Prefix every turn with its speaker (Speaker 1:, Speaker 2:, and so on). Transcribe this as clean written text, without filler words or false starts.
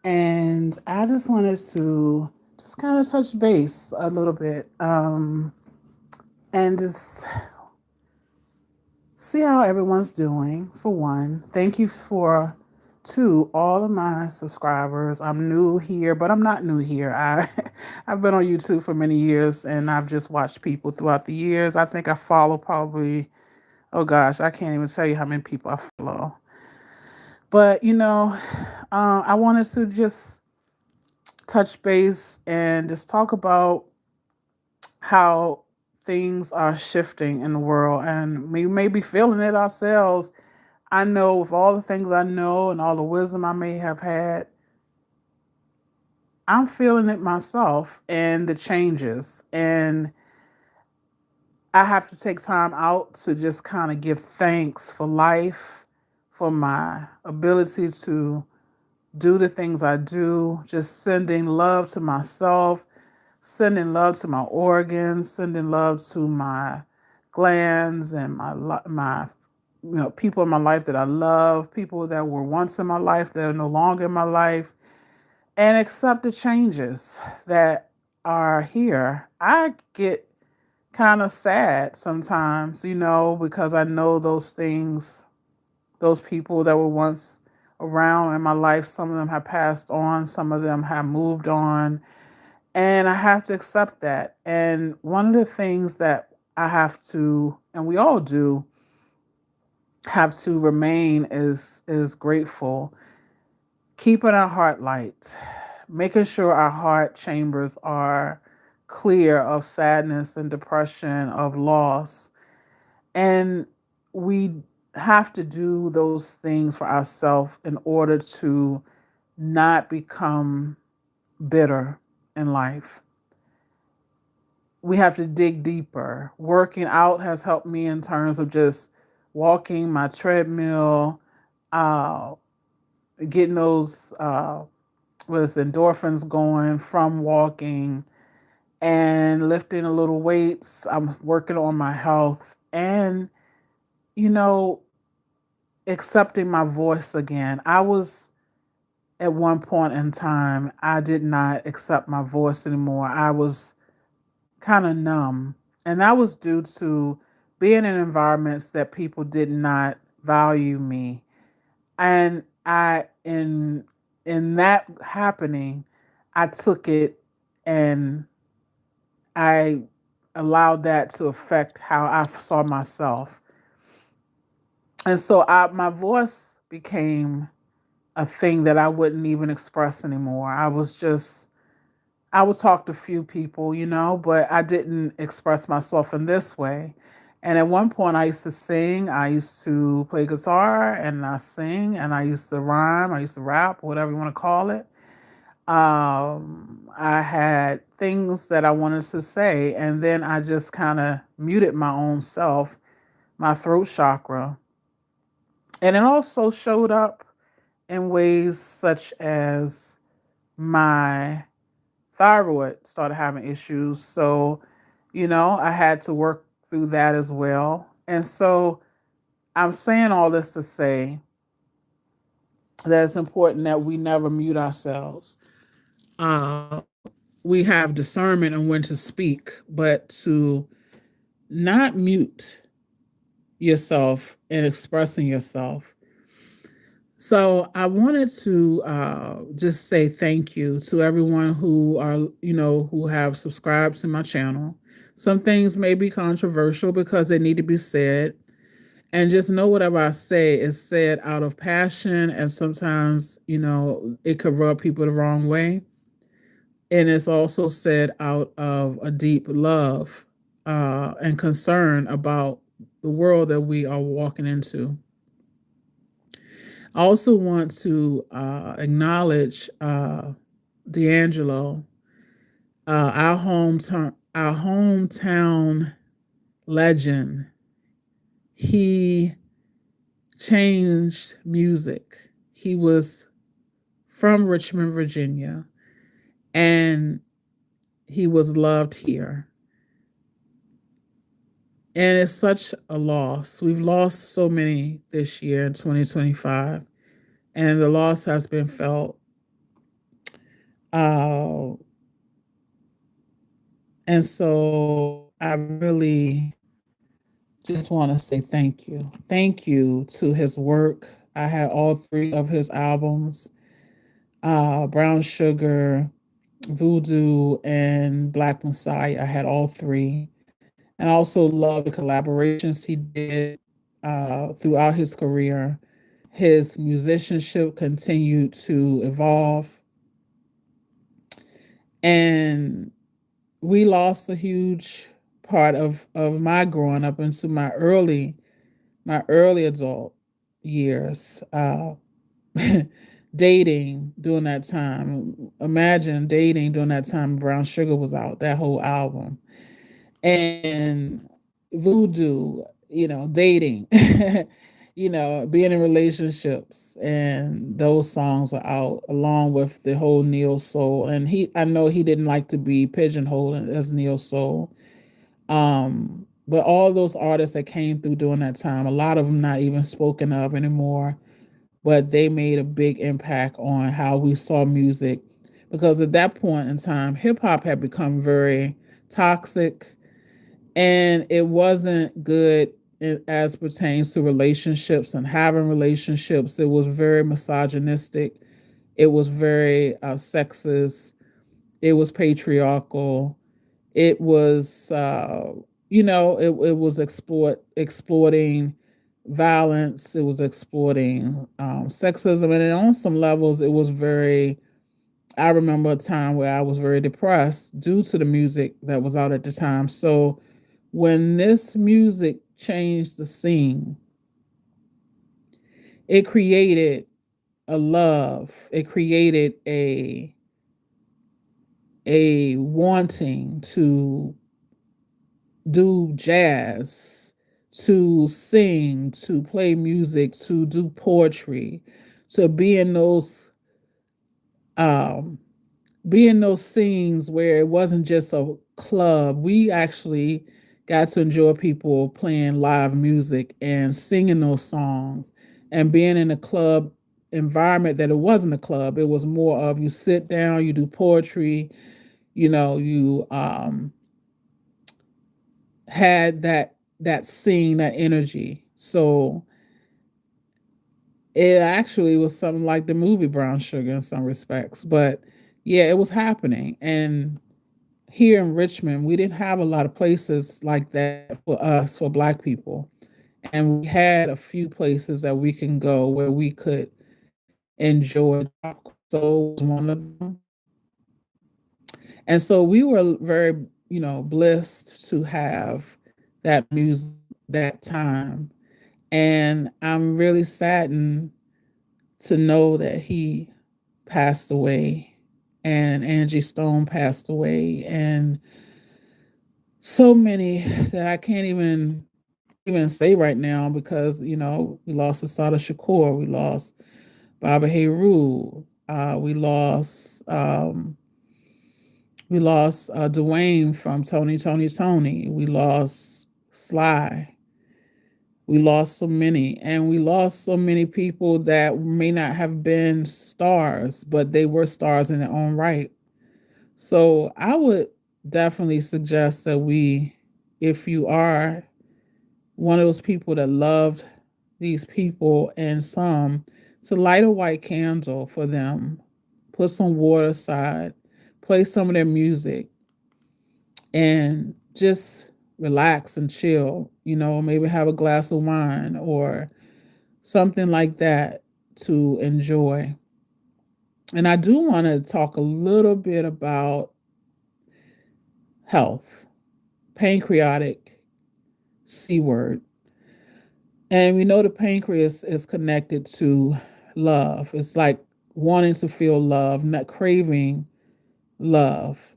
Speaker 1: and I just wanted to just kind of touch base a little bit and just see how everyone's doing. For one, thank you for to all of my subscribers. I'm new here, but I'm not new here. I've been on YouTube for many years, and I've just watched people throughout the years. I think I follow probably, oh gosh, I can't even tell you how many people I follow. But I wanted to just touch base and just talk about how things are shifting in the world, and we may be feeling it ourselves. I know with all the things I know and all the wisdom I may have had, I'm feeling it myself and the changes. And I have to take time out to just kind of give thanks for life, for my ability to do the things I do, just sending love to myself, sending love to my organs, sending love to my glands and my people in my life that I love, people that were once in my life that are no longer in my life, and accept the changes that are here. I get kind of sad sometimes, because I know those things, those people that were once around in my life, some of them have passed on, some of them have moved on, and I have to accept that. And one of the things that I have to, and we all do, have to remain is grateful, keeping our heart light, making sure our heart chambers are clear of sadness and depression, of loss. And we have to do those things for ourselves in order to not become bitter in life. We have to dig deeper. Working out has helped me in terms of just walking my treadmill, uh, getting those was endorphins going from walking and lifting a little weights. I'm working on my health and you know accepting my voice again. I was at one point in time I did not accept my voice anymore. I was kind of numb. And that was due to being in environments that people did not value me. And in that happening, I took it and I allowed that to affect how I saw myself. And so my voice became a thing that I wouldn't even express anymore. I would talk to few people, but I didn't express myself in this way. And at one point, I used to sing, I used to play guitar, and I sing, and I used to rhyme, I used to rap, whatever you want to call it. I had things that I wanted to say, and then I just kind of muted my own self, my throat chakra. And it also showed up in ways such as my thyroid started having issues. So, I had to work through that as well. And so I'm saying all this to say that it's important that we never mute ourselves. Uh, we have discernment on when to speak, but to not mute yourself in expressing yourself. So I wanted to just say thank you to everyone who are, who have subscribed to my channel. Some things may be controversial because they need to be said. And just know whatever I say is said out of passion. And sometimes, it could rub people the wrong way. And it's also said out of a deep love and concern about the world that we are walking into. I also want to acknowledge D'Angelo, our hometown legend. He changed music. He was from Richmond, Virginia, and he was loved here. And it's such a loss. We've lost so many this year in 2025. and the loss has been felt. Uh, and so I really just want to say thank you. Thank you to his work. I had all three of his albums, Brown Sugar, Voodoo, and Black Messiah. I had all three. And I also love the collaborations he did throughout his career. His musicianship continued to evolve. And we lost a huge part of my growing up into my early adult years. Dating during that time. Imagine dating during that time Brown Sugar was out, that whole album. And Voodoo, dating, being in relationships, and those songs were out along with the whole neo soul. And I know he didn't like to be pigeonholed as neo soul. But all those artists that came through during that time, a lot of them not even spoken of anymore, but they made a big impact on how we saw music, because at that point in time, hip hop had become very toxic, and it wasn't good as pertains to relationships and having relationships. It was very misogynistic. It was very sexist. It was patriarchal. It was, it was exploiting violence. It was exploiting sexism, and then on some levels, it was very. I remember a time where I was very depressed due to the music that was out at the time. So when this music changed the scene, it created a love. It created a wanting to do jazz, to sing, to play music, to do poetry, to um be in those scenes where it wasn't just a club. We actually got to enjoy people playing live music and singing those songs, and being in a club environment that it wasn't a club. It was more of, you sit down, you do poetry, you had that scene, that energy. So it actually was something like the movie Brown Sugar in some respects. But yeah, it was happening. And here in Richmond, we didn't have a lot of places like that for us, for Black people. And we had a few places that we can go where we could enjoy. So was one of them. And so we were very, blessed to have that music, that time. And I'm really saddened to know that he passed away, and Angie Stone passed away, and so many that I can't even say right now, because we lost Asada Shakur, we lost Baba Heru, we lost Dwayne from Tony. We lost Sly. We lost so many, and we lost so many people that may not have been stars, but they were stars in their own right. So I would definitely suggest that if you are one of those people that loved these people and some, to light a white candle for them, put some water aside, play some of their music, and just relax and chill, maybe have a glass of wine or something like that to enjoy. And I do want to talk a little bit about health, pancreatic C word. And we know the pancreas is connected to love. It's like wanting to feel love, not craving love.